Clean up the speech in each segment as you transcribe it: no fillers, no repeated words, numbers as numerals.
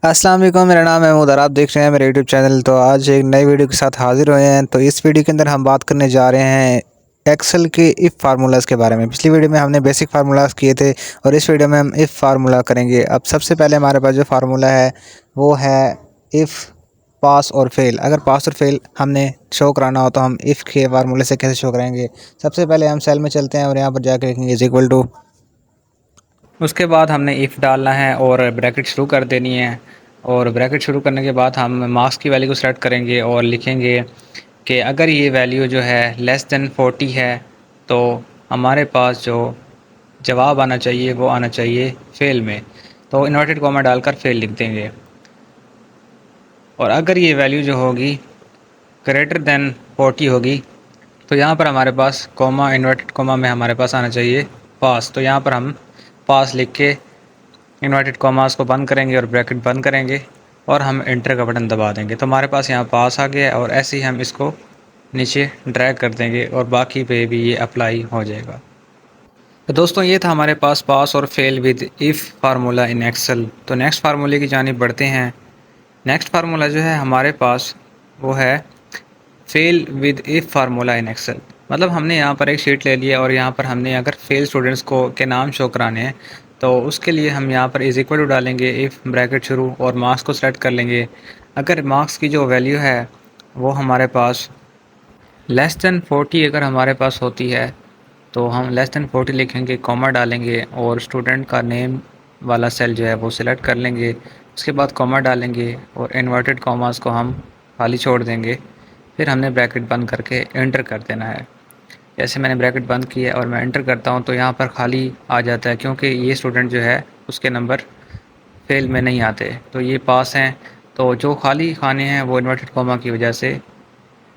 अस्सलाम वालेकुम, मेरा नाम है महमूद और आप देख रहे हैं मेरे यूट्यूब चैनल। तो आज एक नई वीडियो के साथ हाज़िर हुए हैं। तो इस वीडियो के अंदर हम बात करने जा रहे हैं एक्सेल के इफ़ फार्मूलाज़ के बारे में। पिछली वीडियो में हमने बेसिक फार्मूलाज़ किए थे और इस वीडियो में हम इफ़ फार्मूला करेंगे। अब सबसे पहले हमारे पास जो फार्मूला है वो है इफ़ पास और फेल। अगर पास और फेल हमने शो कराना हो तो हम इफ़ के फार्मूले से कैसे शो कराएंगे। सबसे पहले हम सेल में चलते हैं और यहाँ पर जाकर लिखेंगे इज इक्वल टू। उसके बाद हमने इफ़ डालना है और ब्रैकेट शुरू कर देनी है। और ब्रैकेट शुरू करने के बाद हम मार्क्स की वैल्यू को सेलेक्ट करेंगे और लिखेंगे कि अगर ये वैल्यू जो है लेस देन 40 है तो हमारे पास जो जवाब आना चाहिए वो आना चाहिए फेल में। तो इन्वर्टेड कॉमा डालकर फेल लिख देंगे। और अगर ये वैल्यू जो होगी ग्रेटर देन 40 होगी तो यहाँ पर हमारे पास कॉमा इन्वर्टेड कॉमा में हमारे पास आना चाहिए पास। तो यहाँ पर हम पास लिख के इन्वर्टेड कॉमास को बंद करेंगे और ब्रैकेट बंद करेंगे और हम एंटर का बटन दबा देंगे। तो हमारे पास यहाँ पास आ गया और ऐसे ही हम इसको नीचे ड्रैग कर देंगे और बाकी पे भी ये अप्लाई हो जाएगा। तो दोस्तों ये था हमारे पास और fail with if formula in Excel. तो नेक्स्ट फार्मूले की जानिब बढ़ते हैं। नेक्स्ट फार्मूला जो है हमारे पास वो है fail with if formula in Excel. मतलब हमने यहाँ पर एक शीट ले लिया और यहाँ पर हमने अगर फेल स्टूडेंट्स को के नाम शो कराने हैं तो उसके लिए हम यहाँ पर इज़ इक्वल टू डालेंगे इफ़ ब्रैकेट शुरू और मार्क्स को सेलेक्ट कर लेंगे। अगर मार्क्स की जो वैल्यू है वो हमारे पास लेस दैन 40 अगर हमारे पास होती है तो हम लेस दैन 40 लिखेंगे, कॉमा डालेंगे और स्टूडेंट का नेम वाला सेल जो है वो सिलेक्ट कर लेंगे। उसके बाद कॉमा डालेंगे और इन्वर्टेड कॉमास को हम खाली छोड़ देंगे। फिर हमने ब्रैकेट बंद करके एंटर कर देना है। जैसे मैंने ब्रैकेट बंद किया और मैं एंटर करता हूँ तो यहाँ पर खाली आ जाता है क्योंकि ये स्टूडेंट जो है उसके नंबर फेल में नहीं आते, तो ये पास हैं। तो जो खाली खाने हैं वो इन्वर्टेड कॉमा की वजह से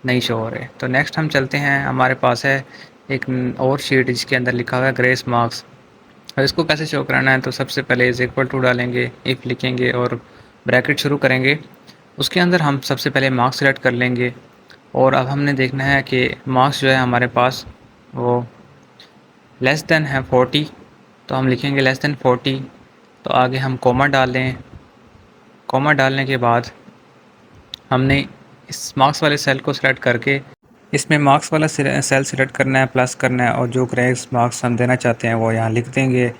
नहीं शो हो रहे। तो नेक्स्ट हम चलते हैं, हमारे पास है एक और शीट जिसके अंदर लिखा हुआ है ग्रेस मार्क्स। और इसको कैसे शो कराना है तो सबसे पहले इज़ इक्वल टू डालेंगे, इफ़ लिखेंगे और ब्रैकेट शुरू करेंगे। उसके अंदर हम सबसे पहले मार्क्स सेलेक्ट कर लेंगे और अब हमने देखना है कि मार्क्स जो है हमारे पास वो लेस देन है 40। तो हम लिखेंगे लेस देन 40। तो आगे हम कॉमा डाल दें। कॉमा डालने के बाद हमने इस मार्क्स वाले सेल को सिलेक्ट करके इसमें मार्क्स वाला सेल सिलेक्ट करना है, प्लस करना है और जो ग्रेस मार्क्स हम देना चाहते हैं वो यहाँ लिख देंगे।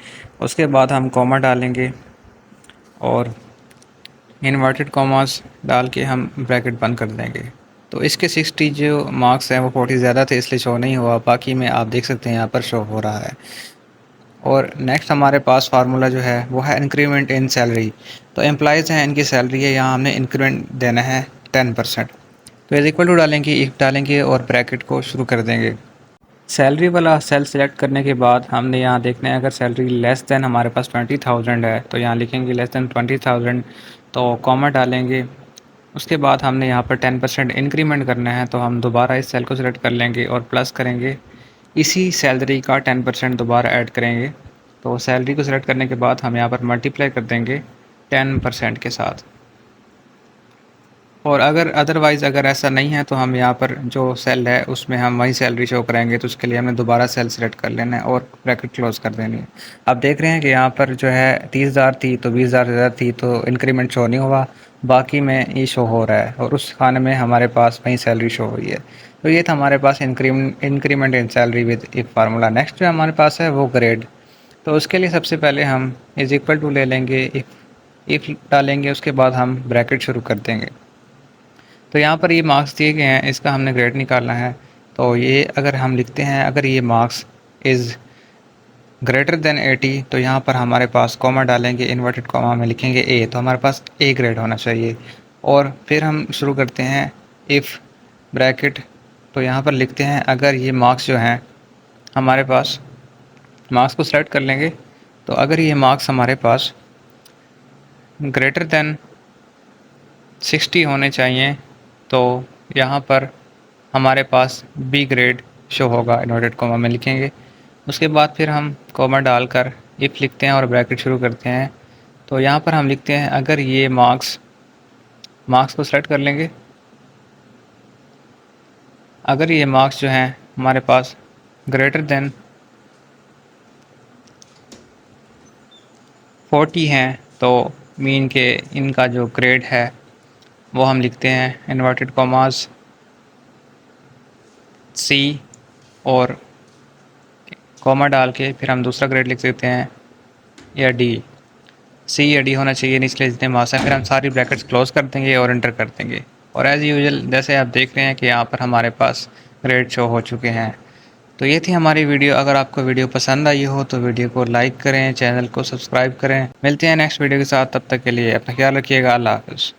उसके बाद हम कॉमा डालेंगे और इन्वर्टेड कॉमास डाल के हम ब्रैकेट बंद कर देंगे। तो इसके 60 जो मार्क्स हैं वो 40 ज़्यादा थे इसलिए शो नहीं हुआ, बाकी में आप देख सकते हैं यहाँ पर शो हो रहा है। और नेक्स्ट हमारे पास फार्मूला जो है वो है इंक्रीमेंट इन सैलरी। तो एम्प्लॉयज़ हैं, इनकी सैलरी है, यहाँ हमने इंक्रीमेंट देना है 10%। तो इज इक्वल टू डालेंगे, इफ डालेंगे और ब्रैकेट को शुरू कर देंगे। सैलरी वाला सेल सिलेक्ट करने के बाद हमने यहाँ देखना है अगर सैलरी लेस दैन हमारे पास 20,000 है तो यहाँ लिखेंगे लेस दैन 20,000। तो कॉमा डालेंगे। उसके बाद हमने यहाँ पर 10% इंक्रीमेंट करना है तो हम दोबारा इस सेल को सिलेक्ट कर लेंगे और प्लस करेंगे, इसी सैलरी का 10% दोबारा ऐड करेंगे। तो सैलरी को सिलेक्ट करने के बाद हम यहाँ पर मल्टीप्लाई कर देंगे 10% के साथ। और अगर अदरवाइज़ अगर ऐसा नहीं है तो हम यहाँ पर जो सेल है उसमें हम वही सैलरी शो कराएंगे। तो उसके लिए हमें दोबारा सेल सिलेक्ट कर लेना है और ब्रैकेट क्लोज कर देनी है। अब देख रहे हैं कि यहाँ पर जो है 30,000 थी तो 20,000 ज़्यादा थी तो इंक्रीमेंट शो नहीं हुआ, बाकी में ये शो हो रहा है और उस खाने में हमारे पास वही सैलरी शो हुई है। तो ये था हमारे पास increment in salary with if formula. Next जो हमारे पास है वो ग्रेड। तो उसके लिए सबसे पहले हम इज़ इक्वल टू ले लेंगे, इफ़ डालेंगे, उसके बाद हम ब्रैकेट शुरू कर देंगे। तो यहाँ पर ये मार्क्स दिए गए हैं, इसका हमने ग्रेड निकालना है। तो ये अगर हम लिखते हैं अगर ये मार्क्स इज़ ग्रेटर देन 80 तो यहाँ पर हमारे पास कॉमा डालेंगे, इन्वर्टेड कॉमा में लिखेंगे ए, तो हमारे पास ए ग्रेड होना चाहिए। और फिर हम शुरू करते हैं इफ़ ब्रैकेट। तो यहाँ पर लिखते हैं अगर ये मार्क्स जो हैं हमारे पास, मार्क्स को सेलेक्ट कर लेंगे। तो अगर ये मार्क्स हमारे पास ग्रेटर देन 60 होने चाहिए तो यहाँ पर हमारे पास बी ग्रेड शो होगा, इन्वर्टेड कॉमा में लिखेंगे। उसके बाद फिर हम कॉमा डालकर इफ़ लिखते हैं और ब्रैकेट शुरू करते हैं। तो यहाँ पर हम लिखते हैं अगर ये मार्क्स को सेलेक्ट कर लेंगे। अगर ये मार्क्स जो हैं हमारे पास ग्रेटर देन 40 हैं तो मीन के इनका जो ग्रेड है वो हम लिखते हैं इन्वर्टेड कॉमास सी और कॉमा डाल के फिर हम दूसरा ग्रेड लिख सकते हैं या डी। सी या डी होना चाहिए निचले जितने मार्क्स हैं, फिर हम सारी ब्रैकेट्स क्लोज कर देंगे और एंटर कर देंगे। और एज़ यूजुअल जैसे आप देख रहे हैं कि यहाँ पर हमारे पास ग्रेड शो हो चुके हैं। तो ये थी हमारी वीडियो। अगर आपको वीडियो पसंद आई हो तो वीडियो को लाइक करें, चैनल को सब्सक्राइब करें। मिलते हैं नेक्स्ट वीडियो के साथ, तब तक के लिए अपना ख्याल रखिएगा। अल्लाह हाफ़िज़।